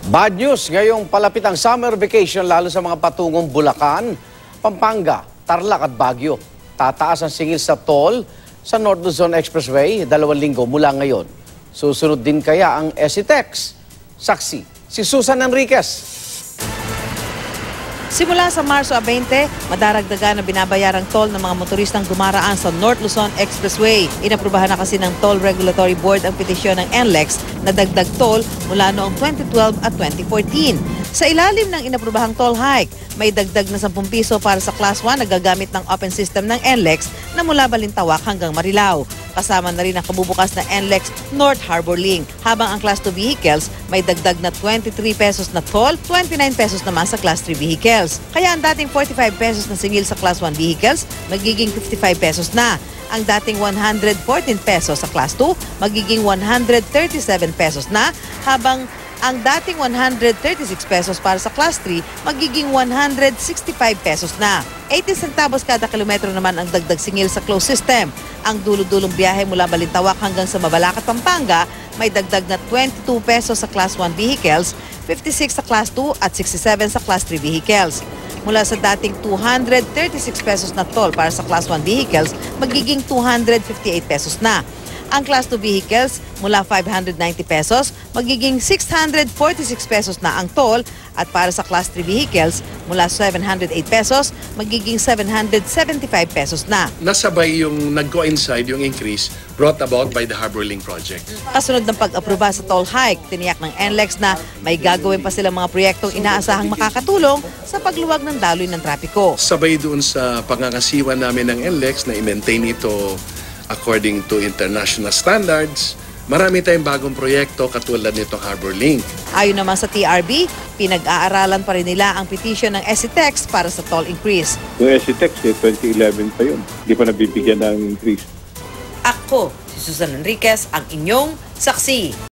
Bad news, ngayong palapit ang summer vacation lalo sa mga patungong Bulacan, Pampanga, Tarlac at Baguio. Tataas ang singil sa toll sa North Luzon Expressway 2 linggo mula ngayon. Susunod din kaya ang SCTEX? Saksi, si Susan Enriquez. Simula sa Marso 20, madaragdagan na binabayarang toll ng mga motoristang dumaraan sa North Luzon Expressway. Inaprubahan na kasi ng Toll Regulatory Board ang petisyon ng NLEX na dagdag toll mula noong 2012 at 2014. Sa ilalim ng inaprubahang toll hike, may dagdag na 10 piso para sa Class 1 na gagamit ng open system ng NLEX na mula Balintawak hanggang Marilao. Kasama na rin ang kabubukas na NLEX North Harbor Link. Habang ang Class 2 vehicles, may dagdag na 23 pesos na toll, 29 pesos naman sa Class 3 vehicles. Kaya ang dating 45 pesos na singil sa Class 1 vehicles, magiging 55 pesos na. Ang dating 114 pesos sa Class 2, magiging 137 pesos na, habang ang dating 136 pesos para sa Class 3, magiging 165 pesos na. 80 centavos kada kilometro naman ang dagdag singil sa closed system. Ang dulo-dulong biyahe mula Balintawak hanggang sa Mabalacat, Pampanga, may dagdag na 22 pesos sa Class 1 vehicles, 56 sa Class 2 at 67 sa Class 3 vehicles. Mula sa dating 236 pesos na toll para sa Class 1 vehicles, magiging 258 pesos na. Ang Class 2 vehicles, mula 590 pesos, magiging 646 pesos na ang toll, at para sa Class 3 vehicles, mula 708 pesos, magiging 775 pesos na. Nasabay yung nag-coincide yung increase brought about by the Harbor Link project. Kasunod ng pag-aproba sa toll hike, tiniyak ng NLEX na may gagawin pa silang mga proyektong inaasahang makakatulong sa pagluwag ng daloy ng trapiko. Sabay doon sa pangangasiwa namin ng NLEX na i-maintain ito according to international standards, marami tayong bagong proyekto katulad nitong Harbor Link. Ayon naman sa TRB, pinag-aaralan pa rin nila ang petition ng SCTEX para sa toll increase. Yung SCTEX, 2011 pa yun. Hindi pa nabibigyan ng increase. Ako, si Susan Enriquez, ang inyong saksi.